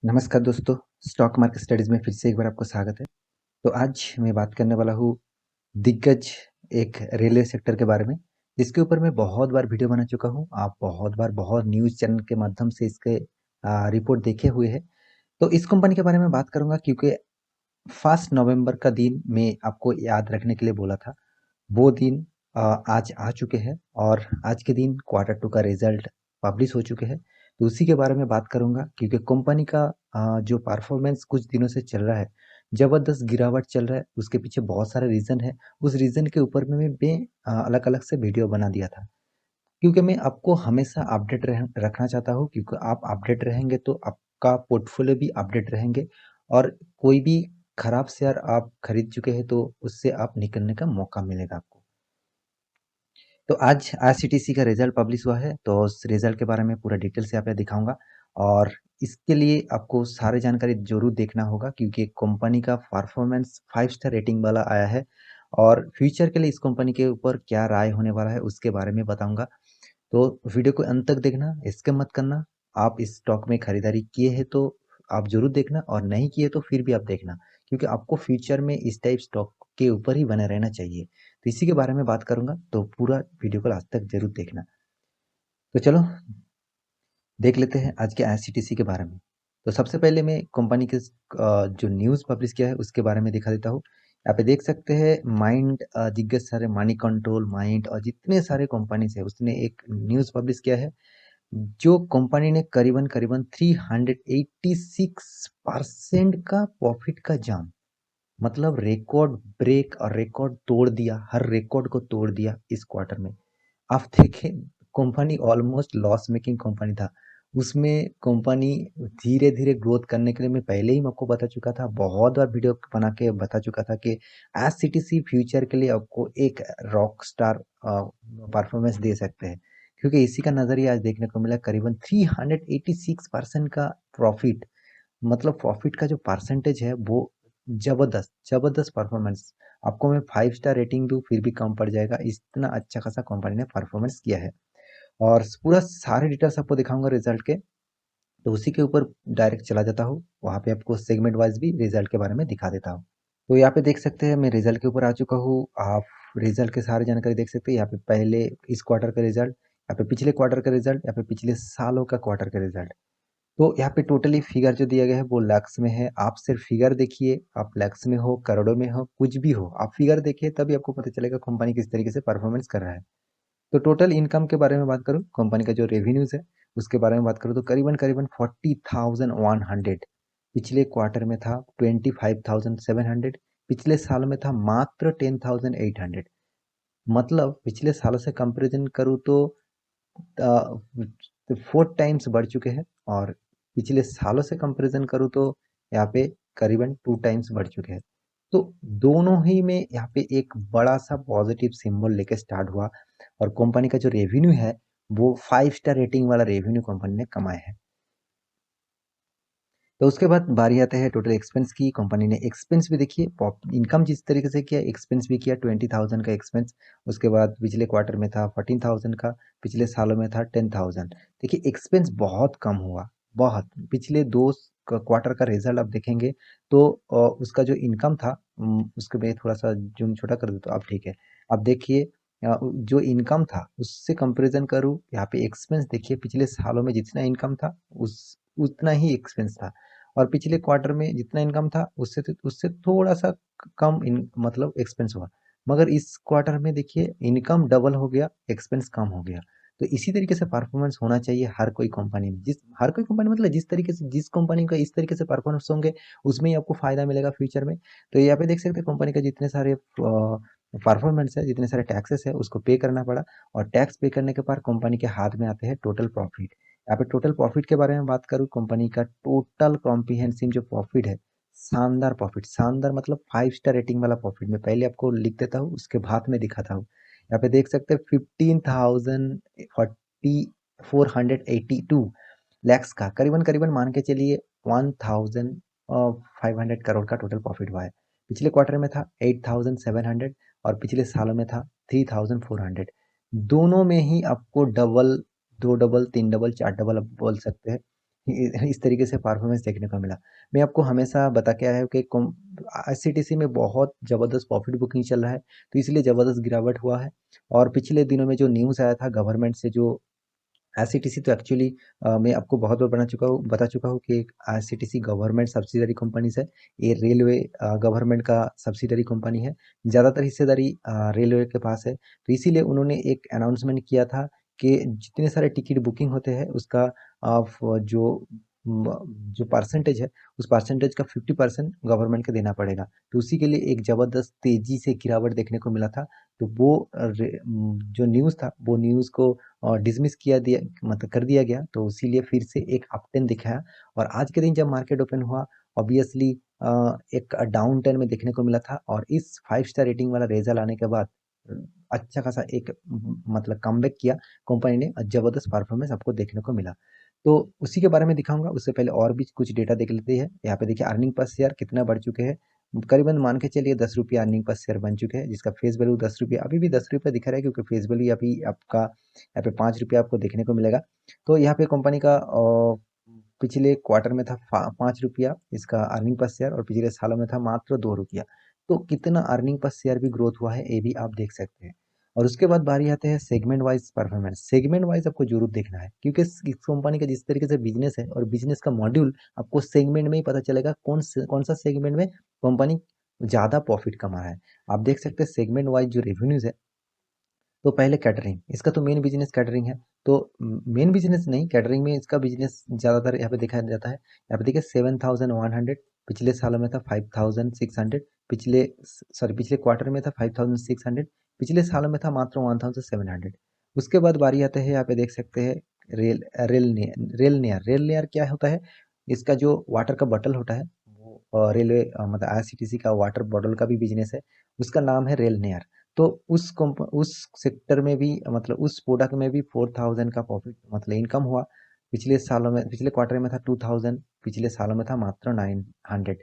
नमस्कार दोस्तों, stock market studies में फिर से एक बार आपको स्वागत है। तो आज मैं बात करने वाला हूँ दिग्गज एक रेलवे सेक्टर के बारे में, जिसके ऊपर मैं बहुत बार वीडियो बना चुका हूँ। आप बहुत बार बहुत न्यूज़ चैनल के माध्यम से इसके रिपोर्ट देखे हुए हैं। तो इस कंपनी के बारे में बात करूँगा क्योंकि 1 नवंबर का दिन मैं आपको याद रखने के लिए बोला था। वो दिन आज आ चुके हैं और आज के दिन क्वार्टर 2 का रिजल्ट पब्लिश हो चुके हैं। तो उसी के बारे में बात करूँगा क्योंकि कंपनी का जो परफॉर्मेंस कुछ दिनों से चल रहा है, ज़बरदस्त गिरावट चल रहा है। उसके पीछे बहुत सारे रीज़न है। उस रीज़न के ऊपर में मैं अलग-अलग से वीडियो बना दिया था। क्योंकि मैं आपको हमेशा अपडेट रखना चाहता हूँ क्योंकि आप अपडेट रहेंगे तो आपका पोर्टफोलियो भी अपडेट रहेंगे और कोई भी खराब शेयर आप खरीद चुके हैं तो उससे आप निकलने का मौका मिलेगा आपको। तो आज आईआरसीटीसी का रिजल्ट पब्लिश हुआ है, तो उस रिजल्ट के बारे में पूरा डिटेल से यहाँ पे दिखाऊंगा और इसके लिए आपको सारी जानकारी जरूर देखना होगा क्योंकि कंपनी का परफॉर्मेंस 5 स्टार रेटिंग वाला आया है और फ्यूचर के लिए इस कंपनी के ऊपर क्या राय होने वाला है उसके बारे में बताऊंगा। तो वीडियो को अंत तक देखना, स्किप मत करना। आप इस स्टॉक में खरीदारी किए हैं तो आप जरूर देखना और नहीं किए तो फिर भी आप देखना क्योंकि आपको फ्यूचर में इस टाइप स्टॉक के ऊपर ही बने रहना चाहिए। तो इसी के बारे में बात करूंगा तो पूरा वीडियो को लास्ट तक जरूर देखना। तो चलो देख लेते हैं आज के आईआरसीटीसी के बारे में। तो सबसे पहले मैं कंपनी के जो न्यूज़ पब्लिश किया है उसके बारे में दिखा देता हूँ। यहाँ पे देख सकते हैं माइंड दिग्गज सारे मनी कंट्रोल माइंड और जितने सारे कंपनीज है उसने एक न्यूज़ पब्लिश किया है जो कंपनी ने करीबन करीबन 386% का प्रॉफिट का जंप, मतलब रिकॉर्ड ब्रेक और रिकॉर्ड तोड़ दिया, हर रिकॉर्ड को तोड़ दिया इस क्वार्टर में। आप देखें company almost loss making company था, उसमें कंपनी धीरे धीरे ग्रोथ करने के लिए मैं पहले ही आपको बता चुका था, बहुत बार वीडियो बना के बता चुका था कि एज सीटीसी फ्यूचर के लिए आपको एक रॉक स्टार परफॉर्मेंस दे सकते हैं क्योंकि इसी का नजरिया आज देखने को मिला। करीबन 386% का प्रॉफिट, मतलब प्रॉफिट का जो परसेंटेज है वो जबरदस्त जबरदस्त परफॉर्मेंस। आपको मैं 5 स्टार रेटिंग दूं फिर भी कम पड़ जाएगा, इतना अच्छा खासा कंपनी ने परफॉर्मेंस किया है और पूरा सारे डिटेल्स आपको दिखाऊंगा रिजल्ट के। तो उसी के ऊपर डायरेक्ट चला जाता हूँ, वहाँ पे आपको सेगमेंट वाइज भी रिजल्ट के बारे में दिखा देता हूँ। तो यहाँ पे देख सकते हैं मैं रिजल्ट के ऊपर आ चुका हूँ। आप रिजल्ट के सारी जानकारी देख सकते हैं। यहाँ पे पहले इस क्वार्टर का रिजल्ट, यहाँ पे पिछले क्वार्टर का रिजल्ट, यहाँ पे पिछले सालों का क्वार्टर का रिजल्ट। तो यहाँ पे टोटली फिगर जो दिया गया है वो लैक्स में है। आप सिर्फ फिगर देखिए, आप लैक्स में हो करोड़ों में हो कुछ भी हो, आप फिगर देखिए तभी आपको पता चलेगा कंपनी किस तरीके से परफॉर्मेंस कर रहा है। तो टोटल इनकम के बारे में बात करूँ, कंपनी का जो रेवेन्यूज है उसके बारे में बात करूँ तो करीबन करीबन 40,100, पिछले क्वार्टर में था 25,700, पिछले साल में था मात्र 10,800। मतलब पिछले सालों से कंपेरिजन करूँ तो 4 टाइम्स बढ़ चुके हैं और पिछले सालों से कंपैरिजन करूँ तो यहाँ पे करीबन 2 टाइम्स बढ़ चुके हैं। तो दोनों ही में यहाँ पे एक बड़ा सा पॉजिटिव सिंबल लेके स्टार्ट हुआ और कंपनी का जो रेवेन्यू है वो 5 स्टार रेटिंग वाला रेवेन्यू कंपनी ने कमाया है। तो उसके बाद बारी आते हैं टोटल एक्सपेंस की। कंपनी ने एक्सपेंस भी देखिए, इनकम जिस तरीके से किया एक्सपेंस भी किया 20,000 का एक्सपेंस। उसके बाद पिछले क्वार्टर में था 14,000 का, पिछले सालों में था 10,000। देखिए एक्सपेंस बहुत कम हुआ, बहुत। पिछले दो क्वार्टर का रिजल्ट आप देखेंगे तो उसका जो इनकम था उसके में थोड़ा सा जूम छोटा कर दो तो आप ठीक है। आप देखिए जो इनकम था उससे कंपैरिजन करूँ, यहाँ पे एक्सपेंस देखिए पिछले सालों में जितना इनकम था उस उतना ही एक्सपेंस था और पिछले क्वार्टर में जितना इनकम था उससे थोड़ा सा कम मतलब एक्सपेंस हुआ। मगर इस क्वार्टर में देखिए इनकम डबल हो गया, एक्सपेंस कम हो गया। तो इसी तरीके से परफॉर्मेंस होना चाहिए हर कोई कंपनी में। जिस हर कोई कंपनी मतलब जिस तरीके से जिस कंपनी का इस तरीके से परफॉर्मेंस होंगे उसमें ही आपको फायदा मिलेगा फ्यूचर में। तो यहाँ पे देख सकते हैं कंपनी का जितने सारे परफॉर्मेंस है, जितने सारे टैक्सेस है उसको पे करना पड़ा और टैक्स पे करने के बाद कंपनी के हाथ में आते हैं टोटल प्रॉफिट। यहाँ पे टोटल प्रॉफिट के बारे में बात करूँ, कंपनी का टोटल कॉम्प्रिहेंसिव जो प्रॉफिट है, शानदार प्रॉफिट, शानदार मतलब 5 स्टार रेटिंग वाला प्रॉफिट। मैं पहले आपको लिख देता हूँ उसके बाद में दिखाता हूँ। यहाँ पे देख सकते हैं 15,482 लैक्स का करीबन करीबन मान के चलिए 1,500 करोड़ का टोटल प्रॉफिट हुआ है। पिछले क्वार्टर में था 8,700 और पिछले सालों में था 3,400। दोनों में ही आपको डबल, दो डबल, तीन डबल, चार डबल आप बोल सकते हैं। इस तरीके से परफॉर्मेंस देखने को मिला। मैं आपको हमेशा बता के आया हूँ कि आईसीटीसी में बहुत ज़बरदस्त प्रॉफिट बुकिंग चल रहा है, तो इसलिए ज़बरदस्त गिरावट हुआ है। और पिछले दिनों में जो न्यूज़ आया था गवर्नमेंट से, जो आईसीटीसी तो एक्चुअली मैं आपको बहुत बार बता चुका हूँ कि आईसीटीसी गवर्नमेंट सब्सिडरी कंपनीज है। ये रेलवे गवर्नमेंट का सब्सिडरी कंपनी है। ज़्यादातर हिस्सेदारी रेलवे के पास है, तो इसीलिए उन्होंने एक अनाउंसमेंट किया था कि जितने सारे टिकट बुकिंग होते हैं उसका जो जो परसेंटेज है, उस परसेंटेज का 50% गवर्नमेंट को देना पड़ेगा। तो उसी के लिए एक ज़बरदस्त तेजी से गिरावट देखने को मिला था। तो वो जो न्यूज़ था वो न्यूज़ को डिसमिस किया दिया मतलब कर दिया गया, तो इसीलिए फिर से एक अपट्रेंड दिखाया। और आज के दिन जब मार्केट ओपन हुआ, ऑब्वियसली एक डाउन ट्रेंड में देखने को मिला था, और इस 5 स्टार रेटिंग वाला रेजल्ट आने के बाद अच्छा खासा एक मतलब कमबैक किया कंपनी ने, जबरदस्त परफॉर्मेंस आपको देखने को मिला। तो उसी के बारे में दिखाऊंगा, उससे पहले और भी कुछ डेटा देख लेते हैं। यहाँ पे देखिए अर्निंग पर शेयर कितना बढ़ चुके हैं। करीबन मान के चलिए 10 रुपये अर्निंग पर शेयर बन चुके हैं, जिसका फेस वैल्यू 10 रुपये, अभी भी 10 रुपये दिखा रहा है, क्योंकि फेस वैल्यू अभी आपका यहाँ पे 5 रुपये आपको देखने को मिलेगा। तो यहाँ पे कंपनी का पिछले क्वार्टर में था 5 रुपया इसका अर्निंग पर शेयर, और पिछले सालों में था मात्र 2 रुपया। तो कितना अर्निंग पर शेयर भी ग्रोथ हुआ है, ये भी आप देख सकते हैं। और उसके बाद बारी आते हैं segment wise performance. Segment wise आपको जरूर देखना है, क्योंकि इस कंपनी का जिस तरीके से बिजनेस है और बिजनेस का मॉड्यूल, आपको सेगमेंट में ही पता चलेगा कौन सा सेगमेंट में कंपनी ज़्यादा प्रॉफिट कमा रहा है। आप देख सकते हैं सेगमेंट वाइज जो रेवेन्यूज है। तो पहले कैटरिंग, इसका तो मेन बिजनेस कैटरिंग है। तो मेन बिजनेस नहीं, कैटरिंग में इसका बिजनेस ज़्यादातर यहाँ पे देखा जाता है। यहाँ पे देखिए 7,100, पिछले सालों में था 5,600, पिछले क्वार्टर में था 5,600, पिछले सालों में था मात्र 1,700। उसके बाद बारी आते हैं, यहाँ पे देख सकते हैं रेल रेल नेयर क्या होता है। इसका जो वाटर का बॉटल होता है, वो रेलवे मतलब आईआरसीटीसी का वाटर बॉटल का भी बिजनेस है, उसका नाम है रेल नेयर। तो उस सेक्टर में भी मतलब उस प्रोडक्ट में भी 4,000 का प्रॉफिट मतलब इनकम हुआ। पिछले सालों में, पिछले क्वार्टर में था 2,000, पिछले सालों में था मात्र 900।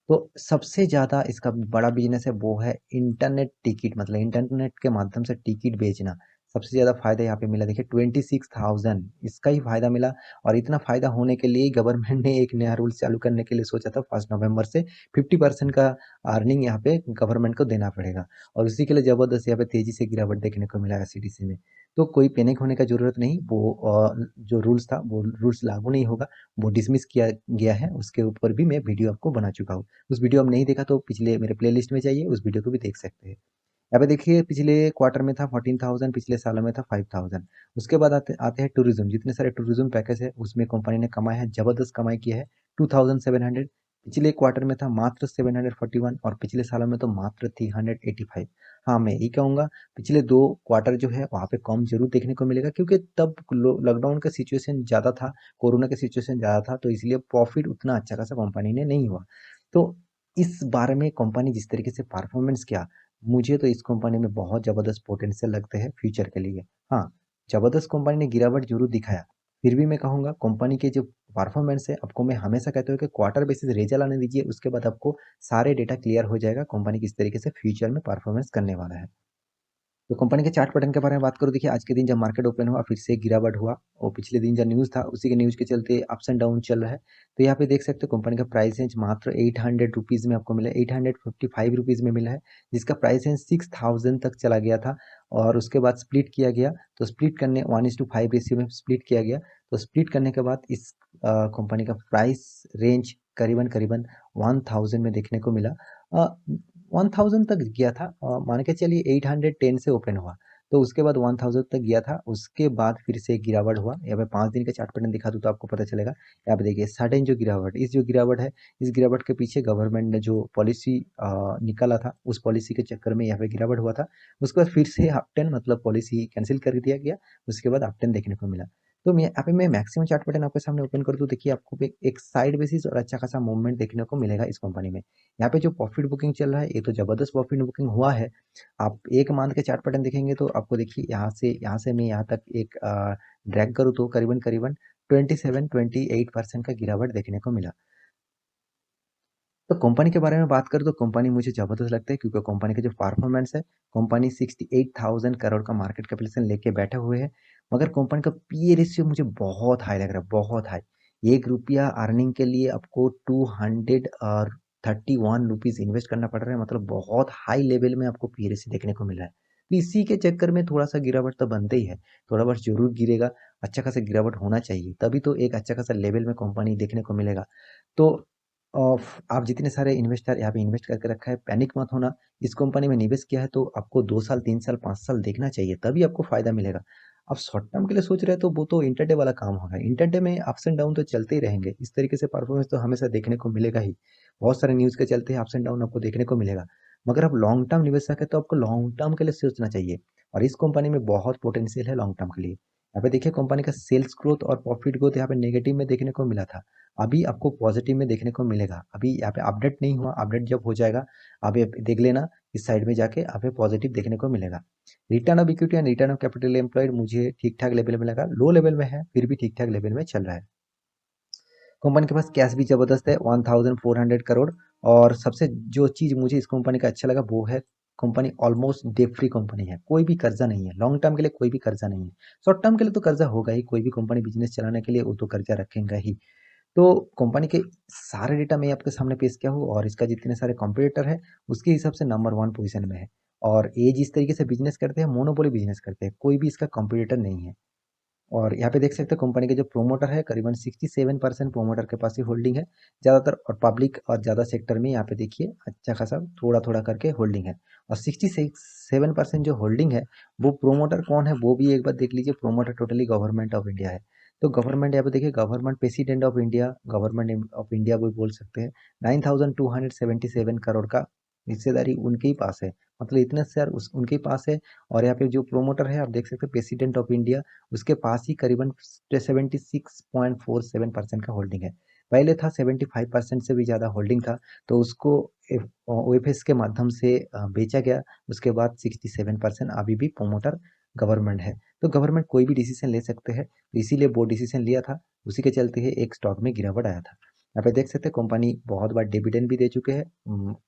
तो सबसे ज़्यादा इसका बड़ा बिजनेस है वो है इंटरनेट टिकट, मतलब इंटरनेट के माध्यम से टिकट बेचना। सबसे ज़्यादा फायदा यहाँ पे मिला, देखिए 26,000 इसका ही फायदा मिला। और इतना फायदा होने के लिए गवर्नमेंट ने एक नया रूल चालू करने के लिए सोचा था, 1 नवंबर से 50% का अर्निंग यहाँ पे गवर्नमेंट को देना पड़ेगा। और उसी के लिए जबरदस्त यहाँ पे तेजी से गिरावट देखने को मिला है सीडीसी में। तो कोई पैनिक होने का जरूरत नहीं, वो जो रूल्स था वो रूल्स लागू नहीं होगा, वो डिसमिस किया गया है। उसके ऊपर भी मैं वीडियो आपको बना चुका हूँ। उस वीडियो आप नहीं देखा तो पिछले मेरे प्लेलिस्ट में जाइए, उस वीडियो को भी देख सकते हैं। यहाँ पे देखिए पिछले क्वार्टर में था 14,000, पिछले सालों में था 5,000। उसके बाद आते आते हैं टूरिज्म, जितने सारे टूरिज्म पैकेज है उसमें कंपनी ने कमाया है, जबरदस्त कमाई किया है 2,700। पिछले क्वार्टर में था मात्र 741, और पिछले सालों में तो मात्र 385। हाँ, मैं यही कहूँगा पिछले 2 क्वार्टर जो है वहाँ पे कम जरूर देखने को मिलेगा, क्योंकि तब लॉकडाउन का सिचुएशन ज़्यादा था, कोरोना का सिचुएशन ज़्यादा था, तो इसलिए प्रॉफिट उतना अच्छा खासा कंपनी ने नहीं हुआ। तो इस बारे में कंपनी जिस तरीके से परफॉर्मेंस किया, मुझे तो इस कंपनी में बहुत ज़बरदस्त पोटेंशियल लगते हैं फ्यूचर के लिए। हाँ, ज़बरदस्त कंपनी ने गिरावट जरूर दिखाया, फिर भी मैं कहूँगा कंपनी के जो परफॉर्मेंस है, आपको मैं हमेशा कहता हूँ कि क्वार्टर बेसिस रिजल्ट आने दीजिए, उसके बाद आपको सारे डेटा क्लियर हो जाएगा कंपनी किस तरीके से फ्यूचर में परफॉर्मेंस करने वाला है। तो कंपनी के चार्ट पैटर्न के बारे में बात करूँ, देखिए आज के दिन जब मार्केट ओपन हुआ फिर से गिरावट हुआ, और पिछले दिन जो न्यूज़ था उसी के न्यूज़ के चलते अप्स एंड डाउन चल रहा है। तो यहाँ पे देख सकते हो कंपनी का प्राइस रेंज मात्र 800 रुपीज़ में आपको मिला, 855 रुपीज़ में मिला है, जिसका प्राइस रेंज 6,000 तक चला गया था। और उसके बाद स्प्लिट किया गया, तो स्प्लिट करने 1:5 रेशियो में स्प्लिट किया गया। तो स्प्लिट करने के बाद इस कंपनी का प्राइस रेंज करीबन करीबन 1,000 में देखने को मिला। 1,000 तक गया था, मान के चलिए 810 से ओपन हुआ, तो उसके बाद 1,000 तक गया था। उसके बाद फिर से गिरावट हुआ। यहाँ पे 5 दिन का चार्ट पैटर्न दिखा दूँ तो आपको पता चलेगा। यहाँ पे देखिए सडन जो गिरावट, जो गिरावट है, इस गिरावट के पीछे गवर्नमेंट ने जो पॉलिसी निकाला था, उस पॉलिसी के चक्कर में यहाँ पे गिरावट हुआ था। उसके बाद फिर से अपटेन मतलब पॉलिसी कैंसिल कर दिया गया, उसके बाद अपटेन देखने को मिला। तो मैं यहाँ पे मैं मैक्सिमम चार्ट पैटर्न आपके सामने ओपन कर दूँ, देखिए आपको एक साइड बेसिस और अच्छा खासा मूवमेंट देखने को मिलेगा इस कंपनी में। यहाँ पे जो प्रॉफिट बुकिंग चल रहा है, ये तो जबरदस्त प्रॉफिट बुकिंग हुआ है। आप एक मंथ के चार्ट पैटर्न देखेंगे तो आपको देखिए यहाँ से मैं यहाँ तक एक ड्रैग करूँ तो करीबन करीबन 27-28% का गिरावट देखने को मिला। तो कंपनी के बारे में बात करूँ तो कंपनी मुझे जबरदस्त लगता है, क्योंकि कंपनी का जो परफॉर्मेंस है, कंपनी 68,000 करोड़ का मार्केट कैपिटलाइजेशन लेके बैठे हुए है, मगर कंपनी का पीए रेशियो मुझे बहुत हाई लग रहा है, बहुत हाई। ₹1 अर्निंग के लिए आपको 231 रुपीज़ इन्वेस्ट करना पड़ रहा है, मतलब बहुत हाई लेवल में आपको पीआरसी देखने को मिल रहा है। तो इसी के चक्कर में थोड़ा-सा गिरावट तो बनता ही है, थोड़ा बहुत ज़रूर गिरेगा, अच्छा खासा गिरावट होना चाहिए, तभी तो एक अच्छा खासा लेवल में कंपनी देखने को मिलेगा। तो आप जितने सारे इन्वेस्टर यहाँ पे इन्वेस्ट करके रखा है, पैनिक मत होना। इस कंपनी में निवेश किया है तो आपको 2 साल, 3 साल, 5 साल देखना चाहिए, तभी आपको फ़ायदा मिलेगा। आप शॉर्ट टर्म के लिए सोच रहे हैं तो वो तो इंटरडे वाला काम होगा। इंटरडे में अप्स एंड डाउन तो चलते ही रहेंगे। इस तरीके से परफॉर्मेंस तो हमेशा देखने को मिलेगा ही। बहुत सारे न्यूज़ के चलते अप्स एंड डाउन आपको देखने को मिलेगा। मगर आप लॉन्ग टर्म निवेशक है तो आपको लॉन्ग टर्म के लिए सोचना चाहिए और इस कंपनी में बहुत पोटेंशियल है लॉन्ग टर्म के लिए। यहाँ पे देखिए कंपनी का सेल्स ग्रोथ और प्रॉफिट ग्रोथ यहाँ पे नेगेटिव में देखने को मिला था। अभी आपको पॉजिटिव में देखने को मिलेगा। अभी यहाँ पे अपडेट नहीं हुआ, अपडेट जब हो जाएगा आप ये देख लेना, इस साइड में जाके आप पॉजिटिव देखने को मिलेगा। Return of equity and return of capital employed मुझे ठीक-ठाक लेवल में लगा, लो लेवल में है, फिर भी ठीक-ठाक लेवल में चल रहा है। कंपनी के पास कैश भी ज़बरदस्त है 1400 करोड़ और सबसे जो चीज़ मुझे इस कंपनी का अच्छा लगा वो है company almost debt free company है, कोई भी कर्जा नहीं है, लॉन्ग टर्म के लिए कोई भी कर्जा नहीं है। शॉर्ट टर्म के लिए तो कर्जा होगा ही, कोई भी कंपनी बिजनेस चलाने के लिए वो तो कर्जा रखेगा ही। तो कंपनी के सारे डेटा मैं आपके सामने पेश किया हूँ और इसका जितने सारे कॉम्पिटिटर है उसके हिसाब से नंबर 1 पोजीशन में है और ये जिस तरीके से बिजनेस करते हैं मोनोपोली बिजनेस करते हैं, कोई भी इसका कॉम्पिटिटर नहीं है। और यहाँ पे देख सकते हैं कंपनी के जो प्रोमोटर है करीबन 67% प्रोमोटर के पास ही होल्डिंग है ज़्यादातर और पब्लिक और ज़्यादा सेक्टर में यहाँ पे देखिए अच्छा खासा थोड़ा थोड़ा करके होल्डिंग है और 67% जो होल्डिंग है वो प्रोमोटर कौन है वो भी एक बार देख लीजिए। Promoter totally government of India है। तो गवर्नमेंट यहाँ पे देखिए government president of India government of India भी बोल सकते हैं। 9277 करोड़ का हिस्सेदारी उनके ही पास है, मतलब इतना शेयर उस उनके पास है। और यहाँ पे जो प्रोमोटर है आप देख सकते हैं प्रेसिडेंट ऑफ इंडिया, उसके पास ही करीबन 76.47% का होल्डिंग है। पहले था 75% से भी ज़्यादा होल्डिंग था तो उसको ओएफएस के माध्यम से बेचा गया। उसके बाद 67% अभी भी प्रोमोटर गवर्नमेंट है। तो गवर्नमेंट कोई भी डिसीजन ले सकते हैं, तो इसीलिए वो डिसीजन लिया था, उसी के चलते ही एक स्टॉक में गिरावट आया था। यहाँ पे देख सकते हैं कंपनी बहुत बार डिविडेंड भी दे चुके हैं।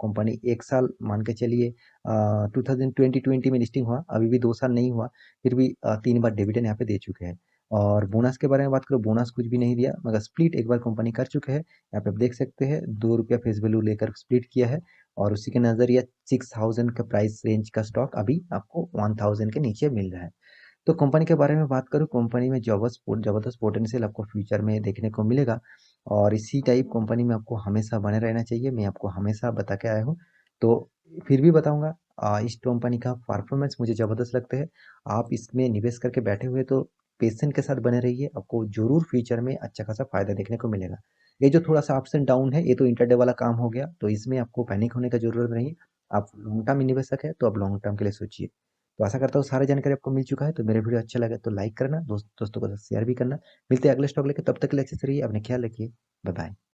कंपनी 1 साल मान के चलिए 2020 में लिस्टिंग हुआ, अभी भी 2 साल नहीं हुआ, फिर भी 3 बार डिविडेंड यहाँ पे दे चुके हैं। और बोनस के बारे में बात करो, बोनस कुछ भी नहीं दिया मगर स्प्लिट एक बार कंपनी कर चुके हैं। यहाँ पे आप देख सकते हैं ₹2 फेस वैल्यू लेकर स्प्लिट किया है और उसी के नज़रिया 6000 का प्राइस रेंज का स्टॉक अभी आपको 1000 के नीचे मिल रहा है। तो कंपनी के बारे में बात करूँ, कंपनी में ज़बरदस्त पोटेंशियल आपको फ्यूचर में देखने को मिलेगा और इसी टाइप कंपनी में आपको हमेशा बने रहना चाहिए। मैं आपको हमेशा बता के आया हूँ, तो फिर भी बताऊँगा इस कंपनी का परफॉर्मेंस मुझे ज़बरदस्त लगता है। आप इसमें निवेश करके बैठे हुए तो पेशेंस के साथ बने रहिए, आपको ज़रूर फ्यूचर में अच्छा खासा फ़ायदा देखने को मिलेगा। ये जो थोड़ा-सा अप्स एंड डाउन है, ये तो इंटरडे वाला काम हो गया, तो इसमें आपको पैनिक होने का ज़रूरत नहीं। आप लॉन्ग टर्म निवेशक है, तो आप लॉन्ग टर्म के लिए सोचिए। तो आशा करता हूँ सारी जानकारी आपको मिल चुका है। तो मेरे वीडियो अच्छा लगे तो लाइक करना, दोस्तों के साथ शेयर भी करना। मिलते हैं अगले स्टॉक लेके, तब तक के लिए अच्छे से रहिए, अपना ख्याल रखिए। Bye bye.